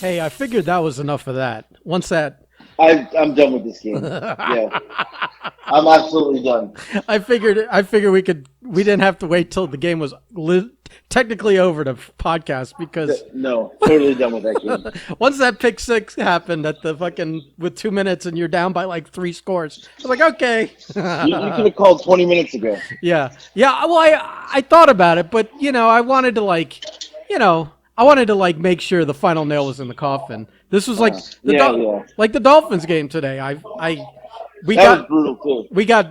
Hey, I figured that was enough of that. Once that, I'm done with this game. Yeah, I'm absolutely done. I figured we didn't have to wait till the game was technically over to podcast because No, totally done with that game. once that pick six happened at the fucking with 2 minutes and you're down by like three scores, I was like, okay, You could have called 20 minutes ago. yeah. Well, I thought about it, but I wanted to make sure the final nail was in the coffin. This was like Yeah. like the Dolphins game today. I we That was got brutal too.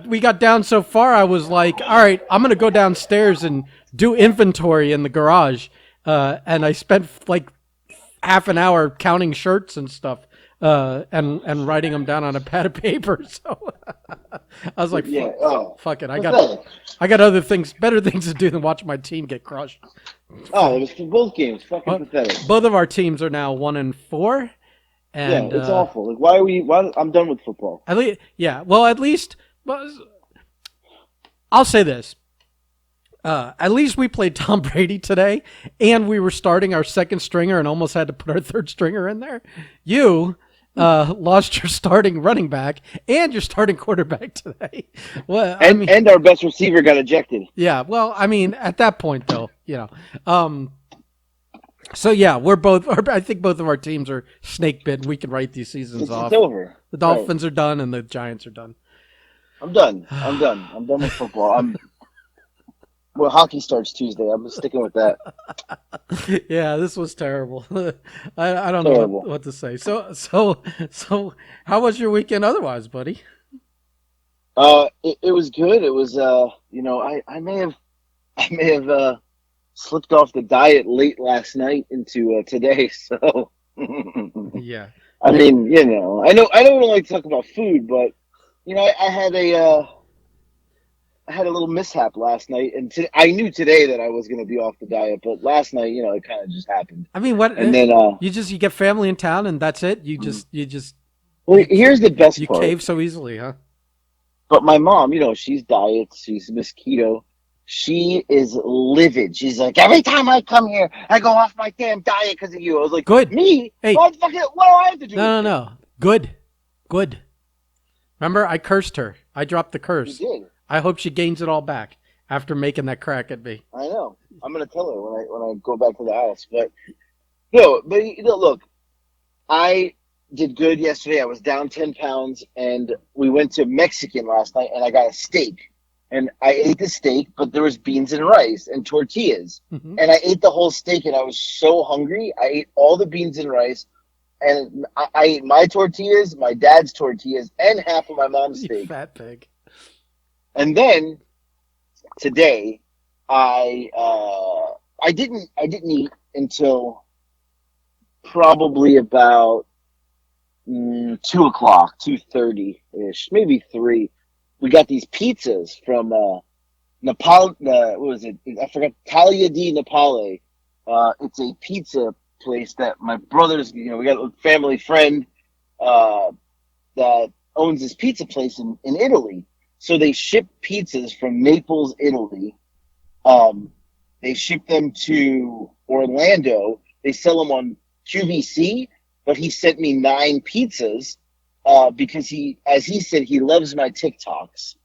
we got down so far. I was like, all right, I'm gonna go downstairs and do inventory in the garage, and I spent like half an hour counting shirts and stuff, and writing them down on a pad of paper. So I was like, Yeah. fuck it, Pathetic. I got better things to do than watch my team get crushed. Oh, it was for both games. Fucking pathetic. Both of our teams are now 1-4, and Yeah, it's awful. Like, why are we? Why? I'm done with football. at least, yeah. Well, at least, well, I'll say this. At least we played Tom Brady today, and we were starting our second stringer and almost had to put our third stringer in there. You lost your starting running back and your starting quarterback today. Well, And our best receiver got ejected. yeah. Well, I mean, at that point, though, So yeah, we're both. I think both of our teams are snake bitten. We can write these seasons off. It's over. The Dolphins are done, and the Giants are done. I'm done. I'm done with football. Well, hockey starts Tuesday. I'm sticking with that. Yeah, this was terrible. I don't know Terrible. what to say. So, how was your weekend otherwise, buddy? It was good. It was I may have slipped off the diet late last night into today. So Yeah. I mean, I don't like to talk about food, but I had a little mishap last night, and I knew today that I was going to be off the diet, but last night, it kind of just happened. I mean, what? And then, you get family in town, and that's it. well, here's the best you part. cave so easily, huh? But my mom, she's diet, she's Miss Keto. She is livid. She's like, every time I come here, I go off my damn diet because of you. I was like, Good. Me? Hey. What do I have to do? No. Good. Remember, I cursed her. I dropped the curse. You did. I hope she gains it all back after making that crack at me. I know. I'm gonna tell her when I go back to the house. But look, I did good yesterday. I was down 10 pounds, and we went to Mexican last night, and I got a steak. And I ate the steak, but there was beans and rice and tortillas. Mm-hmm. And I ate the whole steak, and I was so hungry. I ate all the beans and rice, and I ate my tortillas, my dad's tortillas, and half of my mom's You steak. fat pig. And then today, I didn't eat until probably about 2:00, 2:30 ish, maybe 3. We got these pizzas from Napoli. What was it? I forgot. Talia di Napoli. It's a pizza place that my brother's. We got a family friend that owns this pizza place in Italy. So they ship pizzas from Naples, Italy. They ship them to Orlando. They sell them on QVC, but he sent me 9 pizzas because as he said, he loves my TikToks.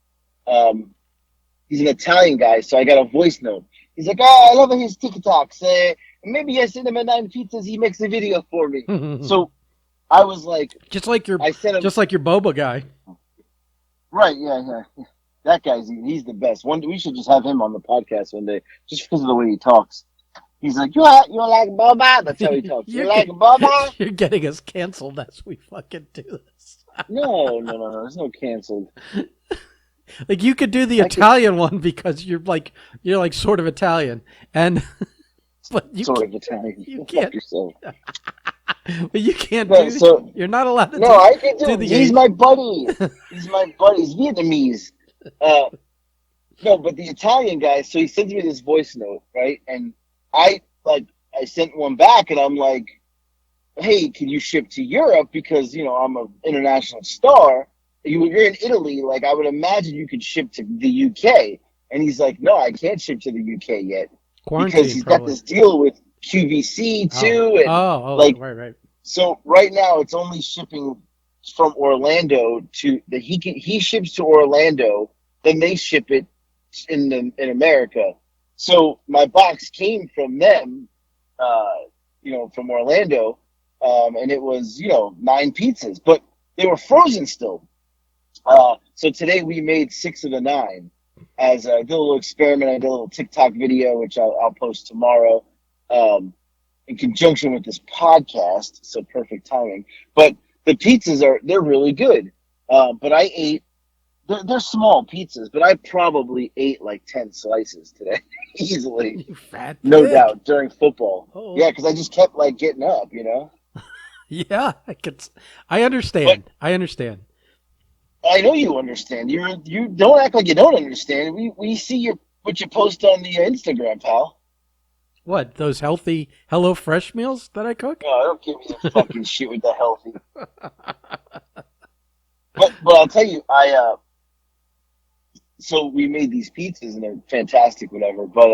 He's an Italian guy, so I got a voice note. He's like, "Oh, I love his TikToks. Maybe I send him 9 pizzas. He makes a video for me." So I was like, just like your just like your boba guy. Right, yeah. That he's the best. We should just have him on the podcast one day, just because of the way he talks. He's like, you like Boba? That's how he talks. You like Boba? You're getting us canceled as we fucking do this. No. There's no canceled. Like you could do the Italian one because you're like sort of Italian, and but you sort of Italian. You Fuck can't. yourself. But you can't No, do. You're not allowed to. No, I can do. the He's my buddy. He's my buddy. He's Vietnamese. No, but the Italian guy. So he sends me this voice note, right? And I sent one back, and I'm like, "Hey, can you ship to Europe? Because I'm an international star. You're in Italy. Like I would imagine you could ship to the UK." And he's like, "No, I can't ship to the UK yet Quarantine, because he's got this deal with QVC too." Oh, like, right. So right now it's only shipping from Orlando to the he ships to Orlando, then they ship it in America. So my box came from them, uh, from Orlando, and it was 9 pizzas, but they were frozen still. So today we made 6 of the 9. As I did a little experiment, I did a little TikTok video, which I'll post tomorrow, um, in conjunction with this podcast. So perfect timing. But the pizzas they're really good. But I ate. They're small pizzas, but I probably ate like 10 slices today, easily, You fat no pig. doubt, during football. Oh, Yeah, because I just kept like getting up. yeah. I But understand. I understand. I know you understand. You don't act like you don't understand. We see what you post on the Instagram, pal. What, those healthy Hello Fresh meals that I cook? No, don't give me the fucking shit with the healthy. But I'll tell you, so we made these pizzas and they're fantastic, whatever. But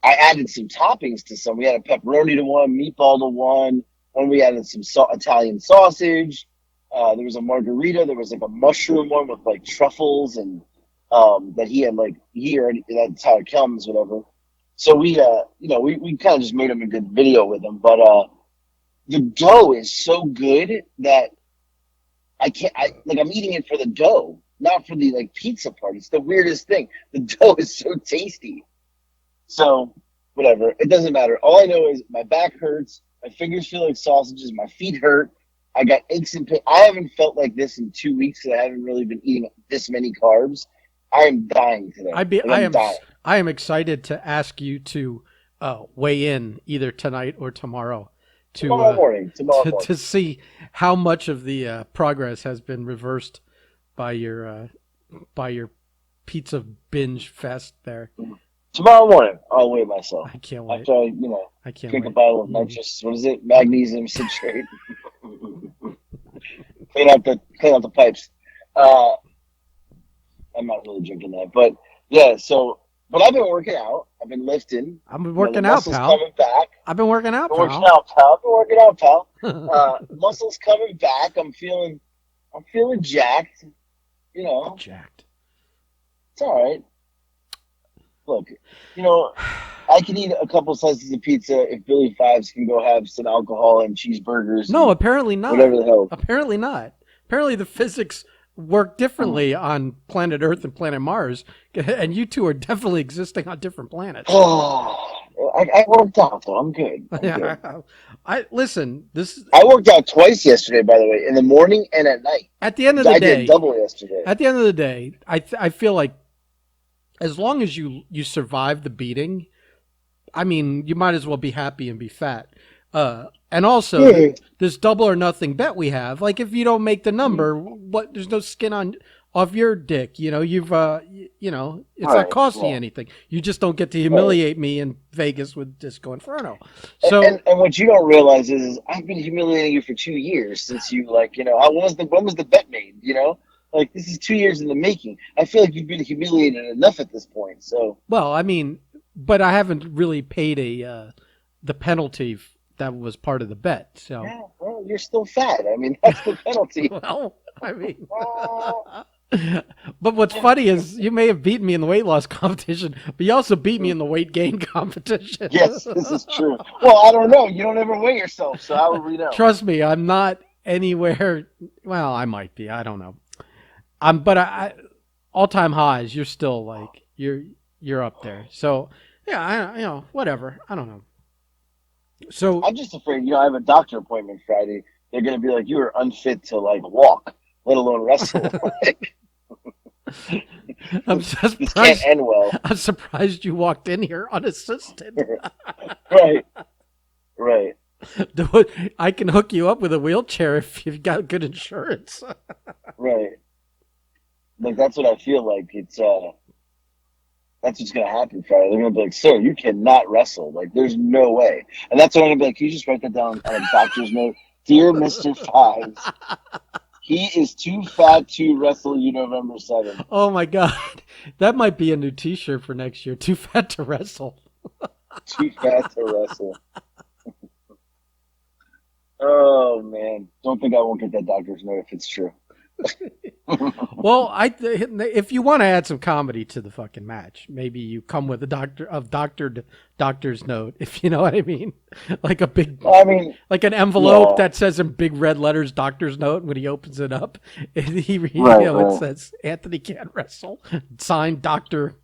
I added some toppings to some. We had a pepperoni to one, meatball to one. One we added some Italian sausage. There was a margarita. There was like a mushroom one with like truffles and that he had like he already. That's how it comes, whatever. So we kind of just made him a good video with him. But the dough is so good that I can't. I'm eating it for the dough, not for the like pizza part. It's the weirdest thing. The dough is so tasty. So, whatever. It doesn't matter. All I know is my back hurts. My fingers feel like sausages. My feet hurt. I got aches and pain. I haven't felt like this in 2 weeks because I haven't really been eating this many carbs. I am dying today. Like, I'm dying. I am excited to ask you to weigh in either tonight or tomorrow to Tomorrow morning. Tomorrow morning. to see how much of the progress has been reversed by your pizza binge fest there. Tomorrow morning, I'll weigh myself. I can't wait. After I can't drink wait. a bottle of nitrous. What is it? Magnesium citrate. clean out the pipes. Uh, I'm not really drinking that, but yeah. So, but I've been working out. I've been lifting. I've been The working out, muscles pal. coming back. I've been working out, Been working pal. out, pal. Been working out, pal. Muscles coming back. I'm feeling jacked. Jacked. It's all right. Look, I can eat a couple slices of pizza if Billy Fives can go have some alcohol and cheeseburgers. No, And apparently not. whatever the hell. Apparently not. Apparently the physics work differently on planet Earth and planet Mars, and you two are definitely existing on different planets. Oh, I worked out though. I'm good. I'm good. Yeah. I listen. This I worked out twice yesterday, by the way, in the morning and at night. at the end of the I did day. double yesterday. At the end of the day, I feel like as long as you survive the beating, I mean, you might as well be happy and be fat. And also, this double or nothing bet we have, like if you don't make the number, there's no skin off your dick. You've it's not Right, costing you yeah. anything. You just don't get to humiliate me in Vegas with Disco Inferno. So And what you don't realize is I've been humiliating you for 2 years since you when was the bet made? Like this is 2 years in the making. I feel like you've been humiliated enough at this point. So well, I mean, but I haven't really paid the penalty that was part of the bet. So yeah, well, you're still fat. I mean, that's the penalty. well, I mean. But what's funny is you may have beaten me in the weight loss competition, but you also beat me in the weight gain competition. Yes, this is true. Well, I don't know. You don't ever weigh yourself, so how would we know? Trust me, I'm not anywhere. Well, I might be. I don't know. But I all-time highs. You're still like you're up there. So yeah, whatever. I don't know. So I'm just afraid. I have a doctor appointment Friday. They're going to be like, you are unfit to like walk, let alone wrestle. I'm This surprised. can't end well. I'm surprised you walked in here unassisted. Right. I can hook you up with a wheelchair if you've got good insurance. Right. Like that's what I feel like. That's what's gonna happen Friday. They're gonna be like, "Sir, you cannot wrestle. Like, there's no way." And that's what I'm gonna be like. Can you just write that down on a doctor's note, dear Mister Fives? He is too fat to wrestle you November 7th. Oh my God, that might be a new T-shirt for next year. Too fat to wrestle. Too fat to wrestle. Oh man, don't think I won't get that doctor's note if it's true. Well, if you want to add some comedy to the fucking match, maybe you come with a doctor's note, if you know what I mean, like a big, I mean, like an envelope yeah, that says in big red letters "doctor's note." And when he opens it up, right, it right. says Anthony can't wrestle, signed Doctor,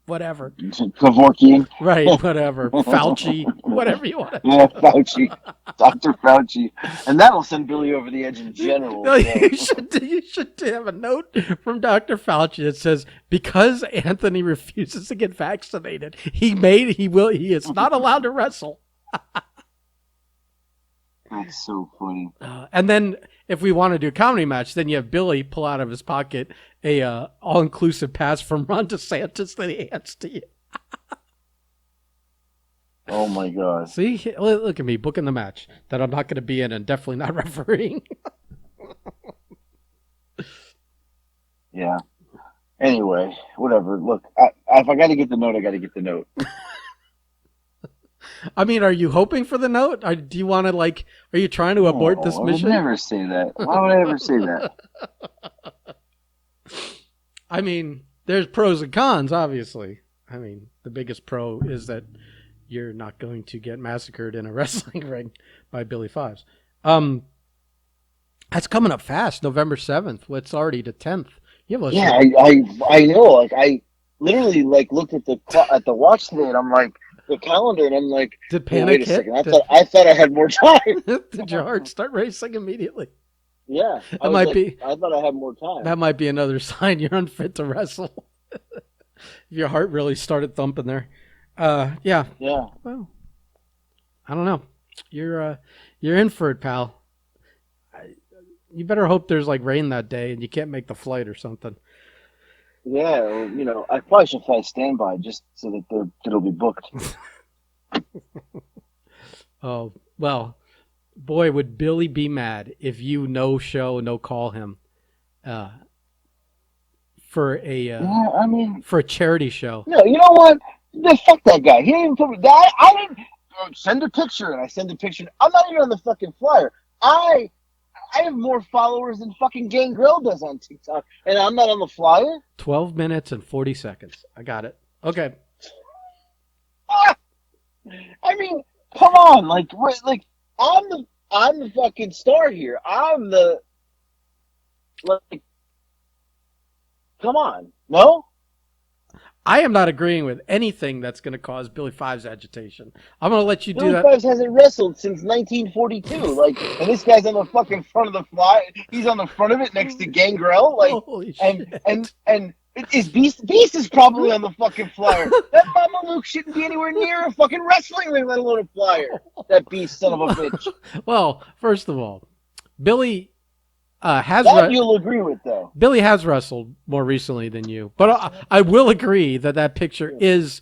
whatever, Kevorkian. right, whatever, Fauci, whatever you want to Yeah, do. Fauci, Dr. Fauci, and that'll send Billy over the edge in general. No, So, you should have a note from Dr. Fauci that says because Anthony refuses to get vaccinated, he is not allowed to wrestle. that's so funny. And then if we want to do a comedy match, then you have Billy pull out of his pocket a all-inclusive pass from Ron DeSantis that he hands to you. Oh my god. See, look at me booking the match that I'm not going to be in and definitely not refereeing. Yeah. Anyway, whatever. Look, if I got to get the note, I got to get the note. I mean, are you hoping for the note? Or do you want to are you trying to abort this I mission? would never say that. Why would I ever say that? I mean, there's pros and cons, obviously. I mean, the biggest pro is that you're not going to get massacred in a wrestling ring by Billy Fives. That's coming up fast, November 7th. Well, it's already the 10th. Yeah, I know. Like I literally looked at the watch today, and I'm like the calendar, and I'm like, did oh, panic wait a hit? second. I thought I had more time. Did your heart start racing immediately? Yeah, That might be. I thought I had more time. That might be another sign you're unfit to wrestle. If your heart really started thumping there. Yeah. Yeah. Well, I don't know. You're in for it, pal. You better hope there's rain that day and you can't make the flight or something. Yeah, well, I probably should fly standby just so that it'll be booked. Oh, well, boy, would Billy be mad if you no show, no call him for a charity show. No, you know what? Fuck that guy. He didn't even put me. I didn't send a picture, and I send a picture. I'm not even on the fucking flyer. I have more followers than fucking Gangrel does on TikTok, and I'm not on the flyer. 12 minutes and 40 seconds. I got it. Okay. I mean, come on, I'm the fucking star here. Come on, no. I am not agreeing with anything that's going to cause Billy Fives agitation. I'm going to let you do that. Billy Fives hasn't wrestled since 1942. And this guy's on the fucking front of the fly. He's on the front of it next to Gangrel. Holy shit. And is Beast is probably on the fucking flyer. That Mama Luke shouldn't be anywhere near a fucking wrestling ring, let alone a flyer. That Beast son of a bitch. Well, first of all, Billy you'll agree with, though. Billy has wrestled more recently than you, but I will agree that picture is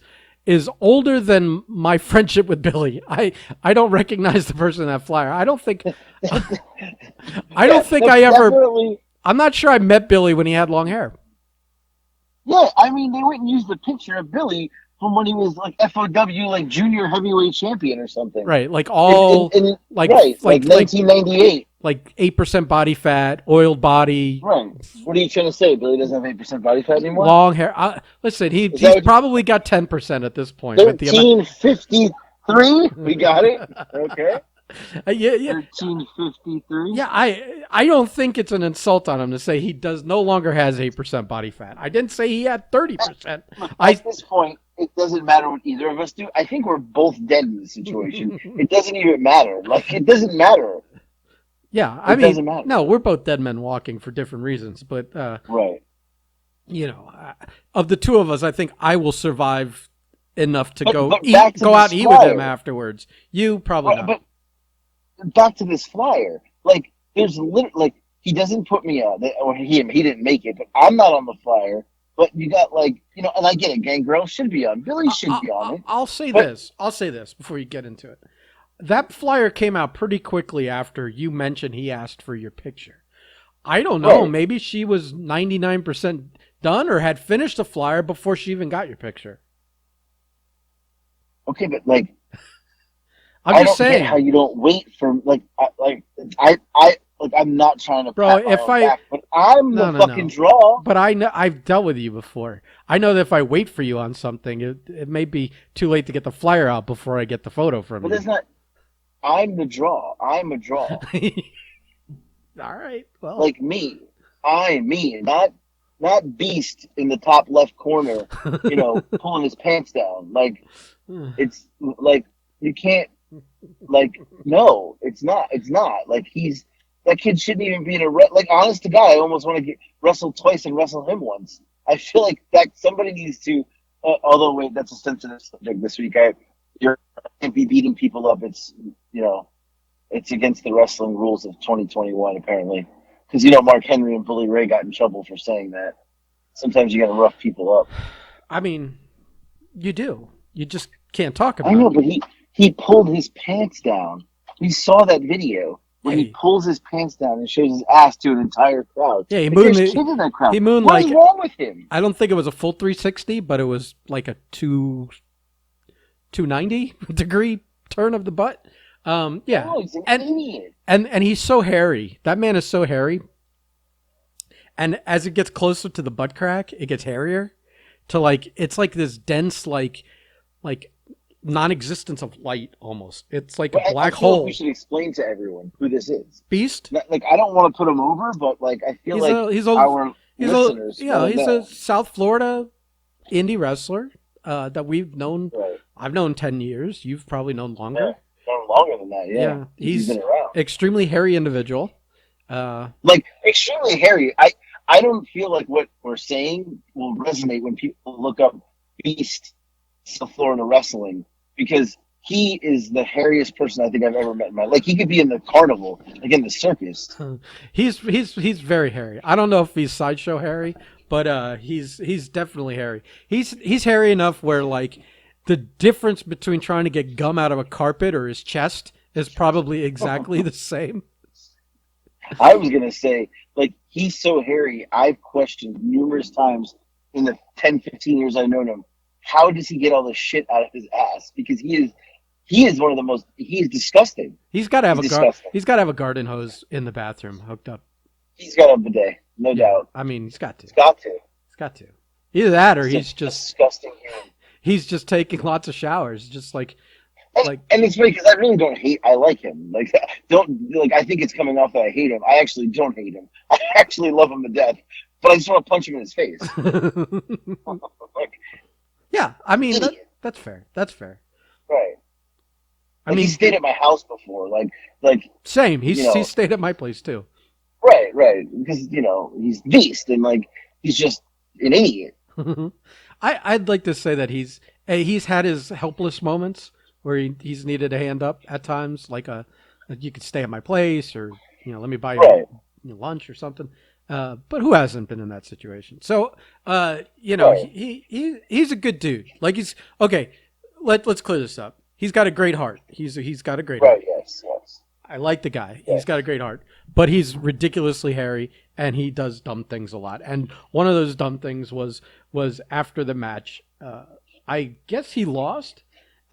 older than my friendship with Billy. I don't recognize the person in that flyer. I don't think I ever. Definitely. I'm not sure I met Billy when he had long hair. Yeah, I mean, they went and used the picture of Billy from when he was FOW junior heavyweight champion or something. Right, like 1998. Like 8% body fat, oiled body. Right. What are you trying to say? Billy doesn't have 8% body fat anymore? Long hair. Listen, he's probably got 10% at this point. 1353? We got it? Okay. Yeah. 1353? Yeah, I don't think it's an insult on him to say he no longer has 8% body fat. I didn't say he had 30%. At this point, it doesn't matter what either of us do. I think we're both dead in this situation. It doesn't even matter. It doesn't matter. Yeah, I mean, no, we're both dead men walking for different reasons, but right. Of the two of us, I think I will survive enough to go out and eat flyer. with him afterwards. You probably not. But back to this flyer, there's literally he doesn't put me on, or he didn't make it, but I'm not on the flyer. But you got and I get it, Gangrel should be on, Billy should be on it. I'll say this before you get into it. That flyer came out pretty quickly after you mentioned he asked for your picture. I don't know. Right. Maybe she was 99% done or had finished the flyer before she even got your picture. Okay, but I'm I just don't get how saying, you don't wait for like I'm not trying to bro. pat my If own I back, but I'm the no no fucking no, draw. but I know I've dealt with you before. I know that if I wait for you on something, it may be too late to get the flyer out before I get the photo from But you. that's not. I'm the draw. I'm a draw. All right. Well, Like me. I'm me, not Beast in the top left corner. Pulling his pants down. Like it's like you can't. Like no, it's not. It's not. Like that kid shouldn't even be in a like. Honest to God, I almost want to get wrestle twice and wrestle him once. I feel like that somebody needs to. Although wait, that's a sensitive subject this week. You're can't be beating people up. It's against the wrestling rules of 2021 apparently. Because Mark Henry and Bully Ray got in trouble for saying that. Sometimes you got to rough people up. I mean, you do. You just can't talk I about know, it. but he pulled his pants down. We saw that video where Yeah, he pulls his pants down and shows his ass to an entire crowd. yeah. Like there's kids in that crowd. He mooned What is like wrong with him? I don't think it was a full 360, but it was like a 290 degree turn of the butt. Yeah, No, he's an and idiot. and he's so hairy. That man is so hairy. And as it gets closer to the butt crack, it gets hairier. To like, it's like this dense, like non-existence of light almost. It's like a But black I feel like hole. we should explain to everyone who this is. Beast. Like I don't want to put him over, but like I feel like our listeners want to He's a know. South Florida indie wrestler that we've known. Right. I've known 10 years. You've probably known Yeah. longer. No, longer than that. Yeah. Yeah, He's been around. extremely hairy individual. Like extremely hairy. I don't feel like what we're saying will resonate when people look up Beast South Florida wrestling because he is the hairiest person I think I've ever met in my life. Like he could be in the carnival, like in the circus. He's very hairy. I don't know if he's sideshow hairy, but he's definitely hairy. He's hairy enough where like the difference between trying to get gum out of a carpet or his chest is probably exactly the same. I was gonna say, like, he's so hairy, I've questioned numerous times in the 10, 15 years I've known him, how does he get all this shit out of his ass? Because he is one of the most he's disgusting. He's got to have Disgusting. he's got to have a garden hose in the bathroom hooked up. He's got a bidet, no doubt. I mean, he's got to. He's got to. He's got to. Either that or He's he's just disgusting human. he's just taking lots of showers, just like And it's funny because I really don't hate. I like him. Like, don't like. I think it's coming off that I hate him. I actually don't hate him. I actually love him to death. But I just want to punch him in his face. Like, yeah. I mean, idiot. that's fair. That's fair. Right. I Like, mean, he stayed at my house before. Like. same. He's You know. he stayed at my place too. Right. Because he's Beast and like he's just an idiot. I'd like to say that he's had his helpless moments where he's needed a hand up at times, like you could stay at my place or let me buy you Right. lunch or something. But who hasn't been in that situation? So Right. he's a good dude. Like he's okay. Let's clear this up. He's got a great heart. He's got a great heart. Right. Yes. I like the guy. Yes. He's got a great heart, but he's ridiculously hairy and he does dumb things a lot. And one of those dumb things was after the match. I guess he lost,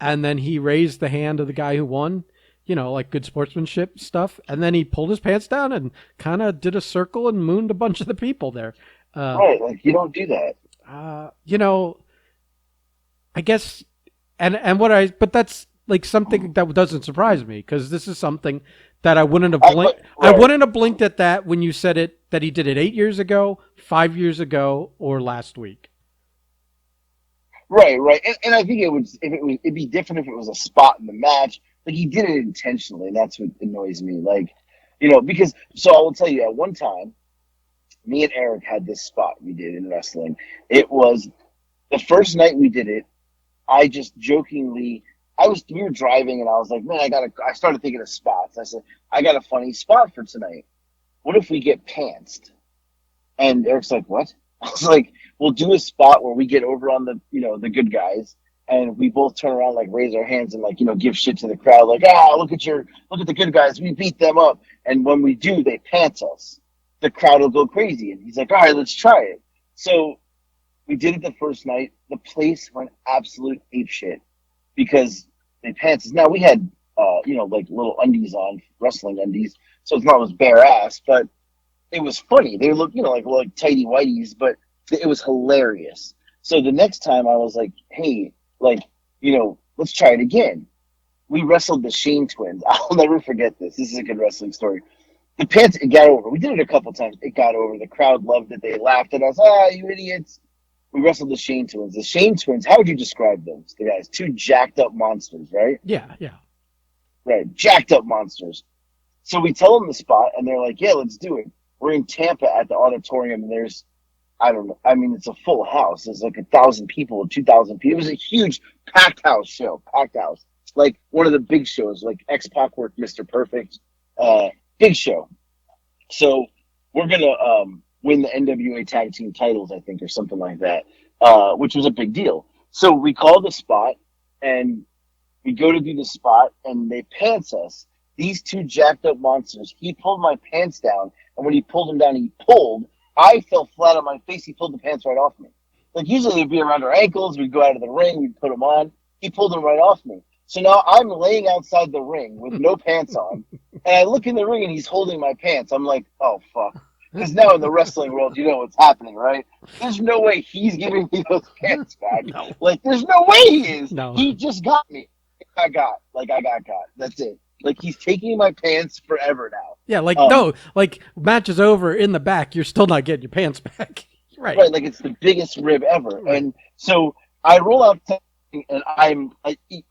and then he raised the hand of the guy who won. Like good sportsmanship stuff. And then he pulled his pants down and kind of did a circle and mooned a bunch of the people there. Right. Like you don't do that. I guess, but that's like something that doesn't surprise me because this is something that I wouldn't have blinked. I Right. wouldn't have blinked at that when you said that he did it 8 years ago, 5 years ago, or last week. Right. And I think it'd be different if it was a spot in the match. Like he did it intentionally. And that's what annoys me. Like, because so I will tell you at one time, me and Eric had this spot we did in wrestling. It was the first night we did it. I just jokingly, we were driving and I was like, man, I started thinking of spots. I said, I got a funny spot for tonight. What if we get pantsed? And Eric's like, what? I was like, we'll do a spot where we get over on the good guys and we both turn around, like raise our hands and like, give shit to the crowd. Like, look at the good guys. We beat them up. And when we do, they pants us. The crowd will go crazy. And he's like, all right, let's try it. So we did it the first night. The place went absolute ape shit because they pants us. Now we had like little undies on, wrestling undies. So it's not as bare ass, but it was funny. They look, like tighty whities, but it was hilarious. So the next time I was like, hey, like, let's try it again. We wrestled the Shane twins. I'll never forget this. This is a good wrestling story. The pants, it got over. We did it a couple times. It got over. The crowd loved it. They laughed at us. Ah, you idiots. We wrestled the Shane twins. The Shane twins, how would you describe them? The guys, two jacked up monsters, right? Yeah, yeah. Right, jacked up monsters. So we tell them the spot, and they're like, yeah, let's do it. We're in Tampa at the auditorium, and there's, I don't know, I mean, it's a full house. There's like 1,000 people, 2,000 people. It was a huge packed house show, packed house. Like one of the big shows, like X-Pac worked Mr. Perfect, big show. So we're going to win the NWA tag team titles, I think, or something like that, which was a big deal. So we call the spot, and we go to do the spot, and they pants us. These two jacked up monsters. He pulled my pants down, and when he pulled them down, I fell flat on my face. He pulled the pants right off me. Like usually they'd be around our ankles. We'd go out of the ring. We'd put them on. He pulled them right off me. So now I'm laying outside the ring with no pants on, and I look in the ring, and he's holding my pants. I'm like, oh, fuck. Because now in the wrestling world, you know what's happening, right? There's no way he's giving me those pants back. No. Like, there's no way he is. No. He just got me. I got caught. That's it. Like, he's taking my pants forever now. Yeah, no, like match is over in the back, you're still not getting your pants back. Right. Right, like it's the biggest rib ever. Right. And so I roll out and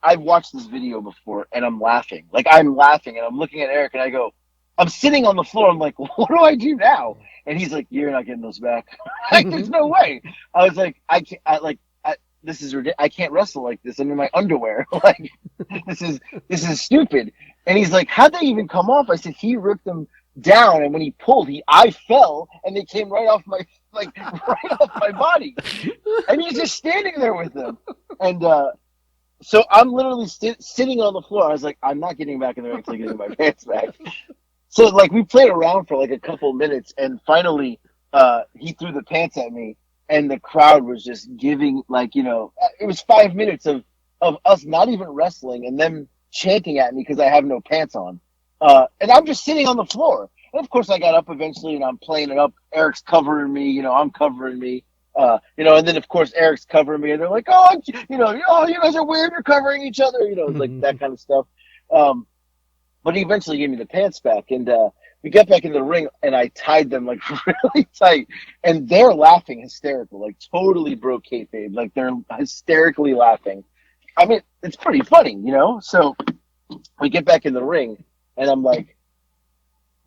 I've watched this video before, and I'm laughing. Like, I'm laughing, and I'm looking at Eric, and I go, I'm sitting on the floor. I'm like, what do I do now? And he's like, you're not getting those back. Like, there's no way. I was like, this is ridiculous. I can't wrestle like this. I'm in my underwear. Like, this is stupid. And he's like, how'd they even come off? I said, he ripped them down, and when he pulled, I fell, and they came right off my body. And he's just standing there with them. And so I'm literally sitting on the floor. I was like, I'm not getting back in the ring until I get my pants back. So, like, we played around for like a couple minutes, and finally he threw the pants at me, and the crowd was just giving, like, it was 5 minutes of us not even wrestling and them chanting at me because I have no pants on. And I'm just sitting on the floor. And, of course, I got up eventually, and I'm playing it up. Eric's covering me, I'm covering me. And then, of course, Eric's covering me, and they're like, oh, you guys are weird, you're covering each other, like that kind of stuff. But he eventually gave me the pants back, and we got back in the ring, and I tied them, like, really tight, and they're laughing hysterical, like, totally broke kayfabe, like, they're hysterically laughing. I mean, it's pretty funny, So we get back in the ring, and I'm like,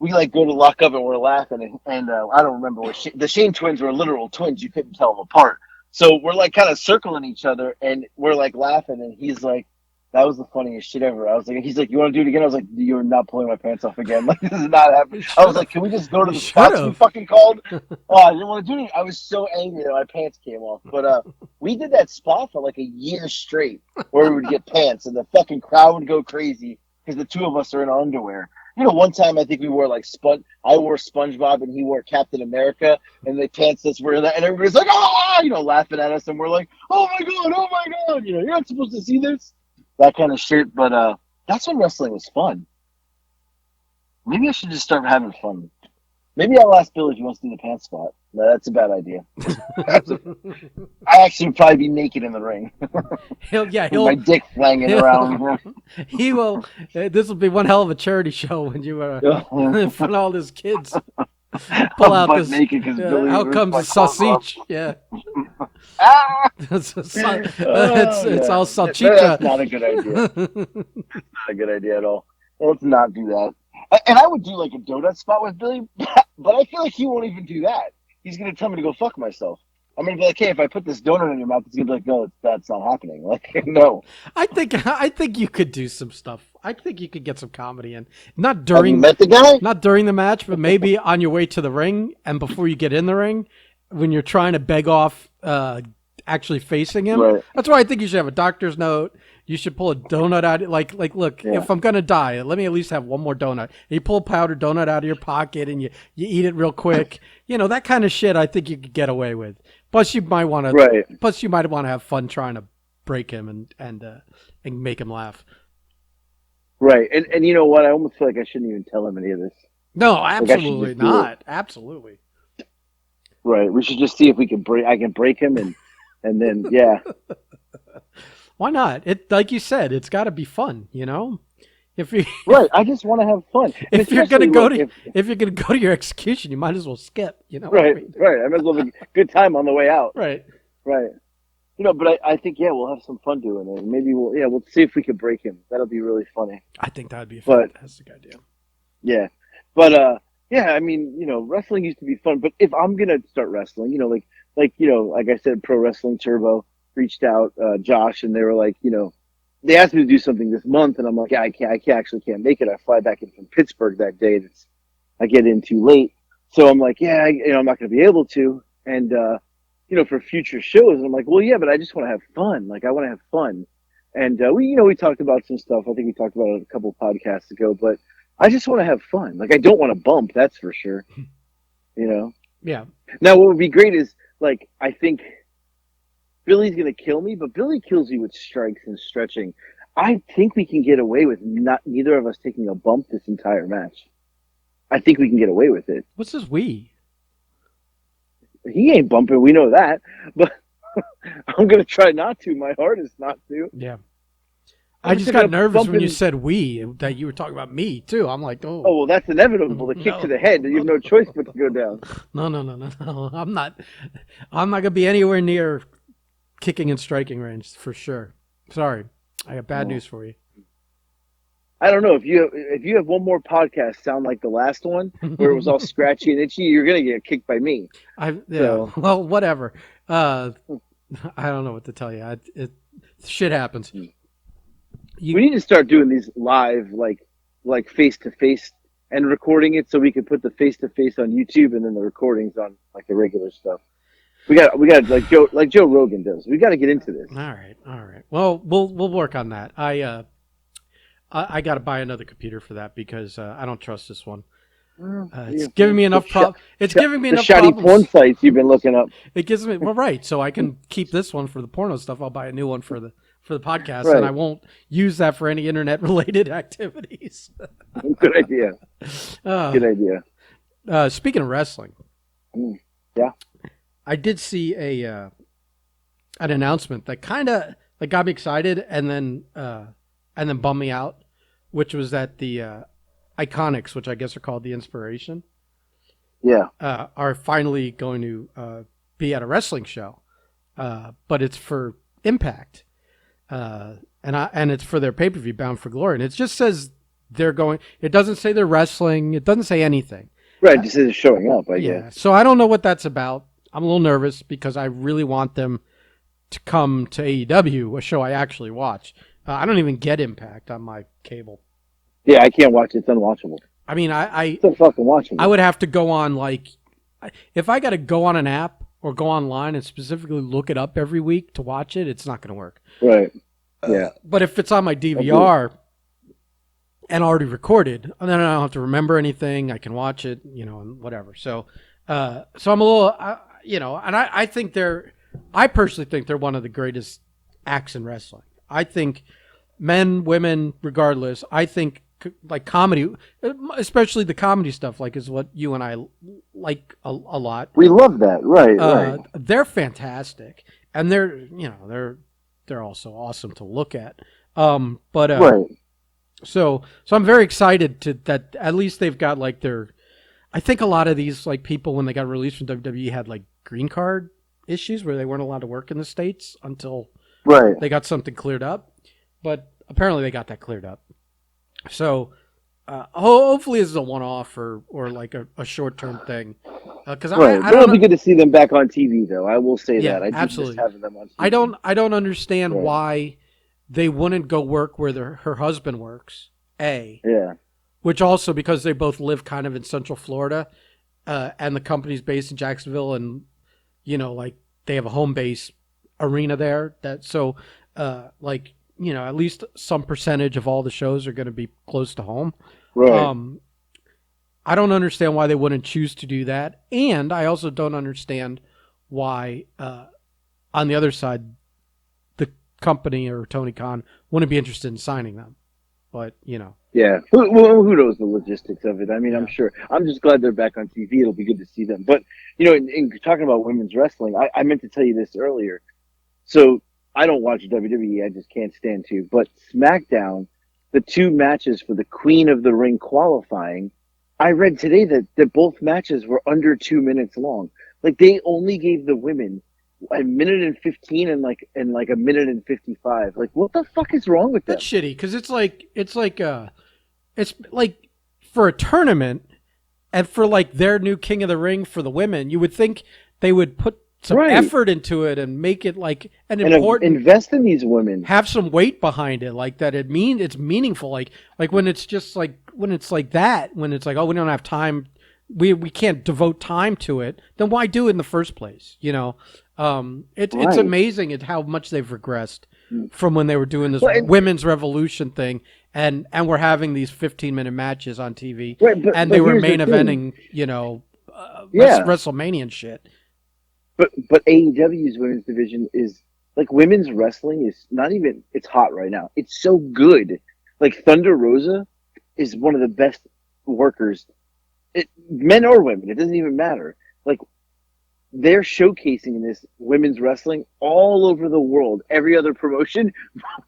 we, like, go to lock up, and we're laughing, and I don't remember what the Shane twins were literal twins. You couldn't tell them apart. So we're, like, kind of circling each other, and we're, like, laughing, and he's like, that was the funniest shit ever. I was like, he's like, you want to do it again? I was like, you're not pulling my pants off again. Like, this is not happening. I was like, can we just go to the spots we fucking called? Oh, I didn't want to do it. I was so angry that my pants came off. But we did that spot for like a year straight where we would get pants, and the fucking crowd would go crazy because the two of us are in our underwear. One time I think we wore like I wore SpongeBob and he wore Captain America, and they pants us were that, and everybody's like, oh, laughing at us, and we're like, oh my god, you're not supposed to see this. That kind of shit, but that's when wrestling was fun. Maybe I should just start having fun. Maybe I'll ask Billy if he wants to do the pants spot. No, that's a bad idea. I actually would probably be naked in the ring. With my dick flanging around. He will. This will be one hell of a charity show when you are in front of all those kids. Pull out this. Naked out comes the sausage. Yeah. It's all salchicha. That's not a good idea. Not a good idea at all. Let's not do that. And I would do like a donut spot with Billy, but I feel like he won't even do that. He's going to tell me to go fuck myself. I'm going to be like, hey, if I put this donut in your mouth, it's going to be like, no, that's not happening. Like, no. I think you could do some stuff. I think you could get some comedy in. Not during. Have you met the guy? Not during the match, but maybe on your way to the ring and before you get in the ring, when you're trying to beg off actually facing him. Right. That's why I think you should have a doctor's note. You should pull a donut out. Like, look, if I'm going to die, let me at least have one more donut. You pull a powdered donut out of your pocket and you eat it real quick. That kind of shit I think you could get away with. Plus, you might want to. Right. Plus, you might want to have fun trying to break him and make him laugh. Right. And you know what? I almost feel like I shouldn't even tell him any of this. No, Like I should absolutely just do it. not. Absolutely. Right. We should just see if we can break. I can break him, and then yeah. Why not? It like you said, it's got to be fun, you know. If you Right. I just want to have fun, and if you're gonna especially go look to if if you're gonna go to your execution, you might as well skip. You know what I right, mean? right. I might as well have a good time on the way out. Right. Right. But I think yeah, we'll have some fun doing it. Maybe we'll see if we can break him. That'll be really funny. I think that would be a But fantastic idea. yeah, but yeah. I mean, wrestling used to be fun. But if I'm gonna start wrestling, like I said, Pro Wrestling Turbo reached out, Josh, and they were like, they asked me to do something this month, and I'm like, yeah, I can't make it. I fly back in from Pittsburgh that day. I get in too late, so I'm like, yeah, I'm not gonna be able to, and for future shows, and I'm like, well, yeah, but I just want to have fun. Like, I want to have fun, and we talked about some stuff. I think we talked about it a couple podcasts ago, but I just want to have fun. Like, I don't want to bump, that's for sure. Yeah. Now, what would be great is, like, I think Billy's going to kill me, but Billy kills you with strikes and stretching. I think we can get away with neither of us taking a bump this entire match. I think we can get away with it. What's this we? He ain't bumping, we know that, but I'm going to try not to. My heart is not to. Yeah. I just got nervous when you said we, that you were talking about me too. I'm like, oh. Oh, well, that's inevitable. The kick to the head. You have no choice but to go down. No. I'm not going to be anywhere near kicking and striking range for sure. Sorry. I got bad news for you. I don't know if you have one more podcast sound like the last one where it was all scratchy and itchy, you're gonna get kicked by me. Well, whatever. I don't know what to tell you. Shit happens. We need to start doing these live, like face to face, and recording it so we can put the face to face on YouTube and then the recordings on like the regular stuff. We got like Joe Rogan does. We got to get into this. All right. Well, we'll work on that. I got to buy another computer for that because I don't trust this one. It's giving me enough problems. It's giving me enough shoddy problems. porn sites you've been looking up. It gives me right, so I can keep this one for the porno stuff. I'll buy a new one for the podcast, right. and I won't use that for any internet related activities. Good idea. Good idea. Speaking of wrestling, yeah, I did see an announcement that kind of got me excited and then bummed me out, which was that the Iconics, which I guess are called the Inspiration, are finally going to be at a wrestling show, but it's for Impact, and it's for their pay-per-view Bound for Glory, and it just says they're going. It doesn't say they're wrestling. It doesn't say anything. Right, just is showing up. I guess. So I don't know what that's about. I'm a little nervous because I really want them to come to AEW, a show I actually watch. I don't even get Impact on my cable. Yeah, I can't watch it. It's unwatchable. I mean, it's fucking watchable. I would have to go on if I got to go on an app or go online and specifically look it up every week to watch it, it's not going to work. Right. Yeah. But if it's on my DVR and already recorded, then I don't have to remember anything. I can watch it, and whatever. So I'm a little, and I think I personally think they're one of the greatest acts in wrestling. I think men, women, regardless, I think like comedy, especially the comedy stuff, is what you and I like a lot. We love that. Right. They're fantastic. And they're also awesome to look at. Right. So I'm very excited that at least they've got I think a lot of these people when they got released from WWE had green card issues where they weren't allowed to work in the States until they got something cleared up. But apparently they got that cleared up. So hopefully this is a one-off or a short-term thing. Because it'll be good to see them back on TV, though. I will say that. I absolutely. Just having them on TV. I don't understand why they wouldn't go work where her husband works. Yeah. Which also because they both live kind of in Central Florida, and the company's based in Jacksonville, and they have a home base arena there. At least some percentage of all the shows are going to be close to home. Right. I don't understand why they wouldn't choose to do that. And I also don't understand why, on the other side, the company or Tony Khan wouldn't be interested in signing them. Yeah. Who knows the logistics of it? I mean, I'm sure. I'm just glad they're back on TV. It'll be good to see them. But, in talking about women's wrestling, I meant to tell you this earlier. So I don't watch WWE. I just can't stand to. But SmackDown, the 2 matches for the Queen of the Ring qualifying, I read today that both matches were under 2 minutes long. Like, they only gave the women a minute and 15 and like a minute and 55. Like, what the fuck is wrong with that? That's shitty, because it's like for a tournament and for like their new King of the Ring for the women, you would think they would put some effort into it and make it like an important, invest in these women, have some weight behind it, like that it's meaningful, like when it's just like when it's like that, when it's like, oh, we don't have time, we can't devote time to it, then why do it in the first place? It's amazing at how much they've regressed from when they were doing this women's revolution thing, and we're having these 15-minute matches on TV, and they were main eventing, WrestleMania and shit. But AEW's women's division is like, women's wrestling is not even, it's hot right now. It's so good. Like, Thunder Rosa is one of the best workers, men or women, it doesn't even matter. Like, they're showcasing this women's wrestling all over the world, every other promotion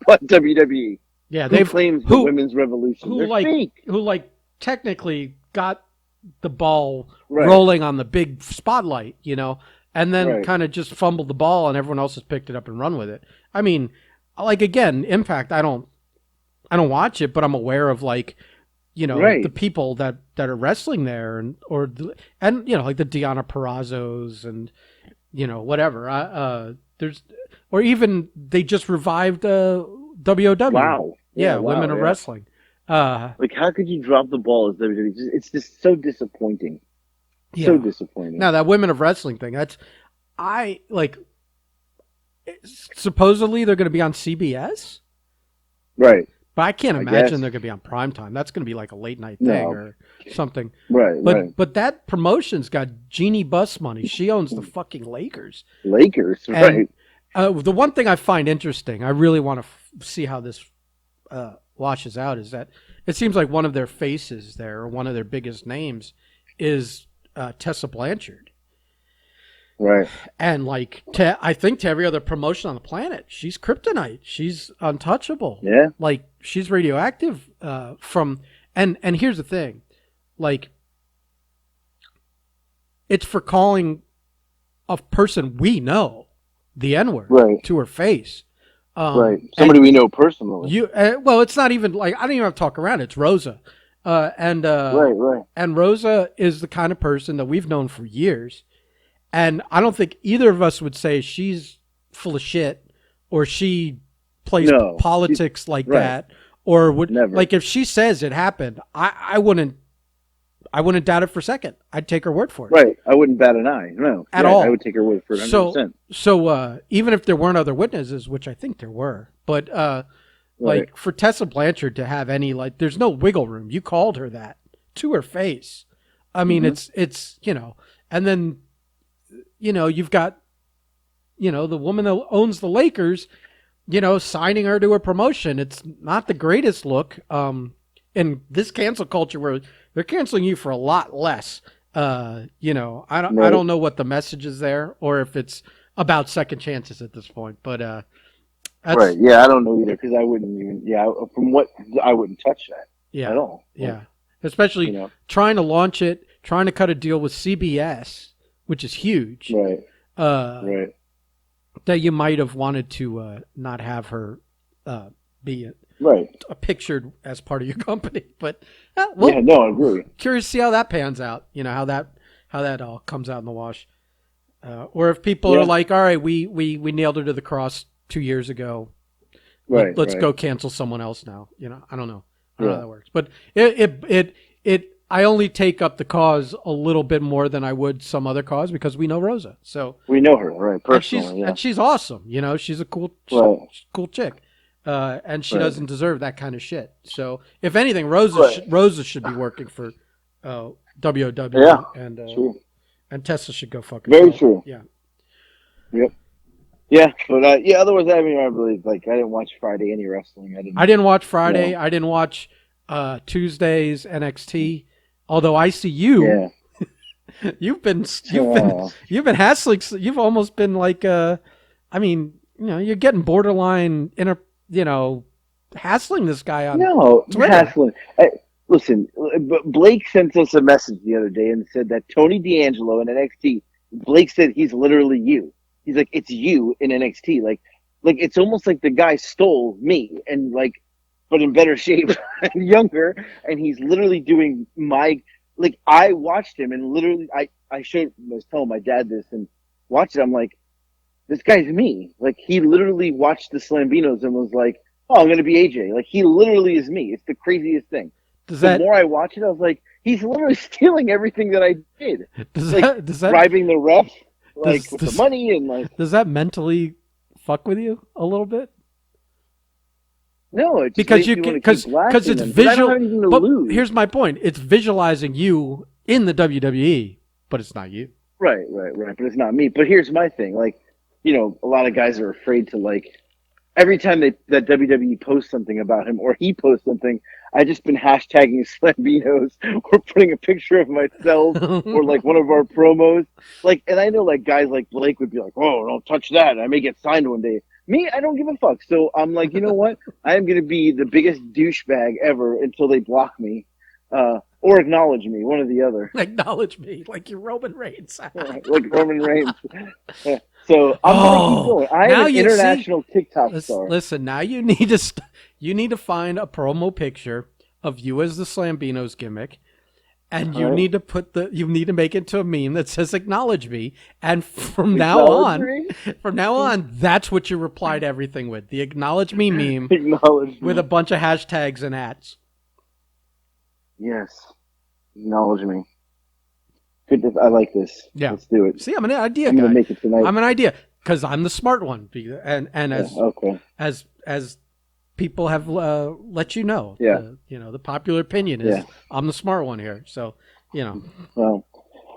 but WWE. Yeah, they claim the women's revolution. They're fake. Who technically got the ball rolling on the big spotlight, and then kind of just fumbled the ball, and everyone else has picked it up and run with it. I mean, like, again, Impact, I don't watch it, but I'm aware of, like, the people that are wrestling there, and like the Deonna Purrazzo's and whatever. There's, or even they just revived WOW. Wow. Women of wrestling. Like, how could you drop the ball as WWE? It's just so disappointing. So disappointing. Now, that women of wrestling thing, supposedly they're going to be on CBS. Right. But I can't imagine they're going to be on primetime. That's going to be like a late night thing or something. Right. But that promotion's got Jeannie Buss money. She owns the fucking Lakers. Right. The one thing I find interesting, I really want to see how this washes out, is that it seems like one of their faces there, or one of their biggest names, is Tessa Blanchard. Right. And like, I think to every other promotion on the planet, she's kryptonite. She's untouchable. Yeah. Like, she's radioactive and here's the thing. Like, it's for calling a person we know the N-word to her face. Somebody we know personally. Well, it's not even like, I don't even have to talk around it. It's Rosa. And Rosa is the kind of person that we've known for years. And I don't think either of us would say she's full of shit, or she plays politics like that, or would never. Like, if she says it happened, I wouldn't doubt it for a second. I'd take her word for it. Right. I wouldn't bat an eye. No. At all. I would take her word for it 100%. So even if there weren't other witnesses, which I think there were, but like, for Tessa Blanchard to have any, like, there's no wiggle room. You called her that to her face. I mean, it's and then, you've got, the woman that owns the Lakers, signing her to a promotion. It's not the greatest look. In this cancel culture where they're canceling you for a lot less, I don't know what the message is there, or if it's about second chances at this point, but, right. Yeah. I don't know either. 'Cause I wouldn't even, I wouldn't touch that at all. Yeah. Especially trying to launch it, trying to cut a deal with CBS, which is huge. Right. That you might have wanted to not have her be pictured as part of your company, but I agree. Curious to see how that pans out. How that all comes out in the wash, or if people are like, all right, we nailed her to the cross 2 years ago. Let's go cancel someone else now. I don't know. I don't know how that works, but I only take up the cause a little bit more than I would some other cause, because we know Rosa. So we know her, right? Personally, and she's awesome. She's a cool chick. And she doesn't deserve that kind of shit. So if anything, Rosa should be working for WOW, and Tessa should go fucking. Very true. Yeah. Yep. Yeah, but yeah. Otherwise, I mean, I really like. I didn't watch Friday any wrestling. I I didn't. didn't watch You Friday. know. I didn't watch Tuesday's NXT. Although I see you, Yeah. you've been hassling. You've almost been like I mean, you're getting borderline hassling this guy on No, Twitter. hassling. Listen, Blake sent us a message the other day and said that Tony D'Angelo in NXT. Blake said he's literally you. He's like, it's you in NXT. Like it's almost like the guy stole me and like, but in better shape and younger. And he's literally doing my like. I watched him and literally, I was telling my dad this and watched it. I'm like, this guy's me. Like he literally watched the Slambinos and was like, "Oh, I'm gonna be AJ." Like he literally is me. It's the craziest thing. Does The that more I watch it, I was like, he's literally stealing everything that I did. does Like that does that bribing the ref, like does with the does money and like. does that mentally fuck with you a little bit? No, it just Because makes you me can want to keep because blasting it's them because I don't visual. have anything to But lose. here's my point: it's visualizing you in the WWE, but it's not you. Right. But it's not me. But here's my thing. Like, a lot of guys are afraid to like every time that WWE posts something about him or he posts something, I just been hashtagging Slambinos or putting a picture of myself or like one of our promos. Like, and I know like guys like Blake would be like, "Oh, don't touch that. I may get signed one day." Me, I don't give a fuck. So I'm like, you know what? I am gonna be the biggest douchebag ever until they block me, or acknowledge me, one or the other. Acknowledge me like you're Roman Reigns. Like Roman Reigns. So I'm gonna keep Oh, going. I am now an you see. international TikTok star. Listen, now you need to you need to find a promo picture of you as the Slambinos gimmick, and All right. you need to make it to a meme that says "Acknowledge me," and Acknowledge me. from now on, that's what you reply to everything with the "Acknowledge me" meme Acknowledge with a me. bunch of hashtags and ats. Yes. Acknowledge me. Good. I like this. Yeah. Let's do it. See, I'm an idea I'm gonna guy. make it tonight. I'm an idea because I'm the smart one, and Yeah. Okay. as people have let you know, Yeah. the popular opinion is Yeah. I'm the smart one here. So Well,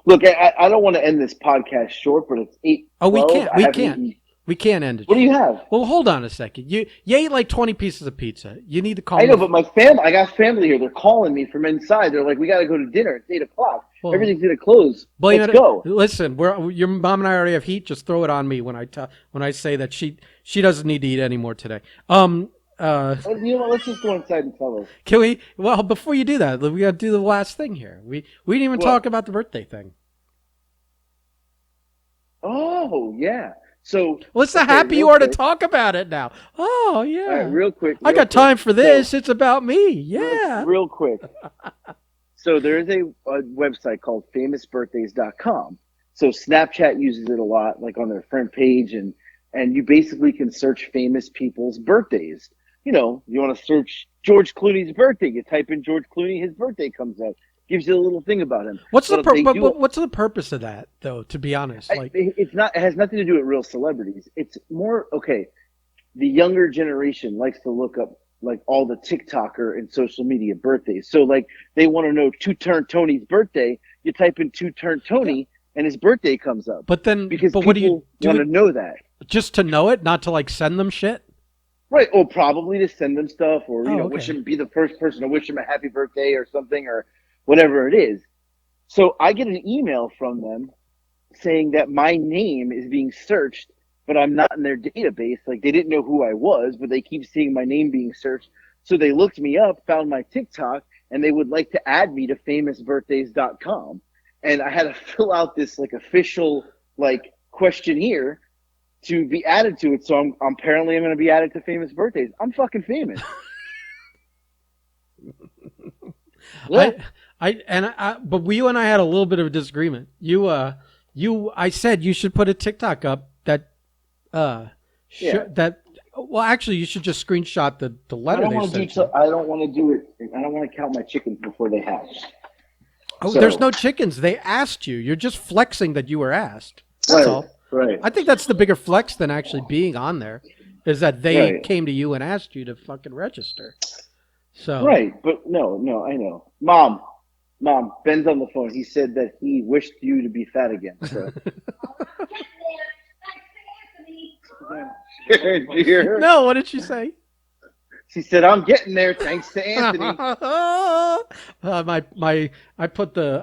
look, I don't want to end this podcast short, but it's 8:12. oh, I haven't eaten. we can't end it. What do you have? Well, hold on a second. You ate like 20 pieces of pizza. You need to call I me. know, but I got family here. They're calling me from inside. They're like, "We got to go to dinner. It's 8:00. Well, Everything's gonna close. blame Let's it. go." Listen, your mom and I already have heat. Just throw it on me when I say that she doesn't need to eat anymore today. You know what? Let's just go inside and tell her. Can we? Well, before you do that, we got to do the last thing here. We didn't even What? talk about the birthday thing. Oh yeah. So Well, it's so happy you are to talk about it now. Oh yeah. All right, real quick. I got time for this. It's about me. Yeah. Real quick. So there is a website called famousbirthdays.com. So Snapchat uses it a lot, like on their front page, and you basically can search famous people's birthdays. You want to search George Clooney's birthday. You type in George Clooney, his birthday comes up. Gives you a little thing about him. What's But what's the purpose of that, though? To be honest, it's not. It has nothing to do with real celebrities. It's more okay. The younger generation likes to look up like all the TikToker and social media birthdays. So like they want to know Two Turn Tony's birthday. You type in Two Turn Tony, and his birthday comes up. But then, because what do you want to know that? Just to know it, not to like send them shit. Right. Or probably to send them stuff, or okay. wish him, be the first person to wish him a happy birthday or something, or whatever it is. So I get an email from them saying that my name is being searched, but I'm not in their database. Like they didn't know who I was, but they keep seeing my name being searched. So they looked me up, found my TikTok, and they would like to add me to famousbirthdays.com. And I had to fill out this like official like questionnaire to be added to it. So I'm apparently going to be added to famous birthdays. I'm fucking famous. Yeah. But you and I had a little bit of a disagreement. I said you should put a TikTok up that, well, actually, you should just screenshot the letter. I don't want to do it. I don't want to count my chickens before they hatch. Oh, there's no chickens. They asked you. You're just flexing that you were asked. That's all. Right. I think that's the bigger flex than actually being on there, is that they came to you and asked you to fucking register. So. Right, but no, I know. Mom, Ben's on the phone. He said that he wished you to be fat again. So. Dear. No, what did she say? She said, "I'm getting there, thanks to Anthony."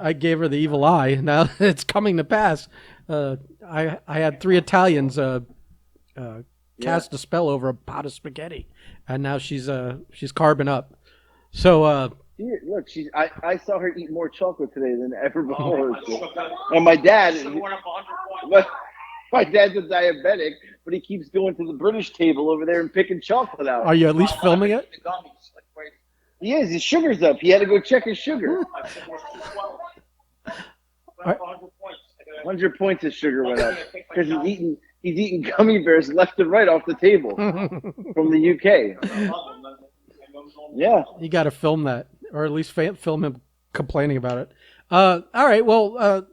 I gave her the evil eye. Now it's coming to pass. I had 3 Italians cast a spell over a pot of spaghetti, and now she's carbing up. So Look, I saw her eat more chocolate today than ever before. And my dad's a diabetic, but he keeps going to the British table over there and picking chocolate out. are you at least filming it? He is. His sugar's up. He had to go check his sugar. 100 points his sugar went up because he's eating gummy bears left and right off the table from the UK. Yeah, you got to film that, or at least film him complaining about it. All right. Well,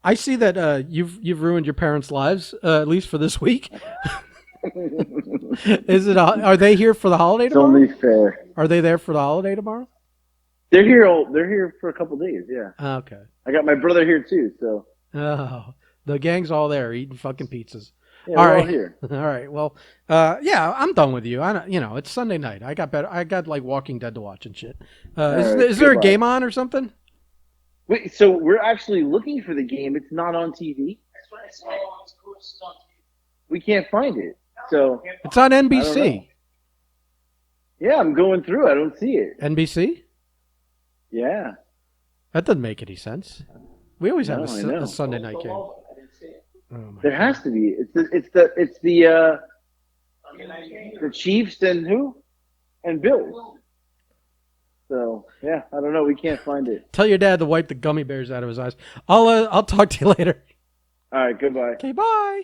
I see that you've ruined your parents' lives, at least for this week. Are they here for the holiday tomorrow? It's only fair. Are they there for the holiday tomorrow? They're here. They're here for a couple days. Yeah. Okay. I got my brother here too. So. Oh, the gang's all there eating fucking pizzas. Yeah, all we're right. all here. All right. Well, yeah, I'm done with you. It's Sunday night. I got like Walking Dead to watch and shit. Is there a game on or something? Wait, so we're actually looking for the game. It's not on TV. That's what I said. We can't find it. So it's on NBC. Yeah, I'm going through. I don't see it. NBC? Yeah. That doesn't make any sense. We always have a Sunday night game. Oh there has to be. It's the Chiefs and who? And Bills. So yeah, I don't know. We can't find it. Tell your dad to wipe the gummy bears out of his eyes. I'll talk to you later. All right. Goodbye. Okay. Bye.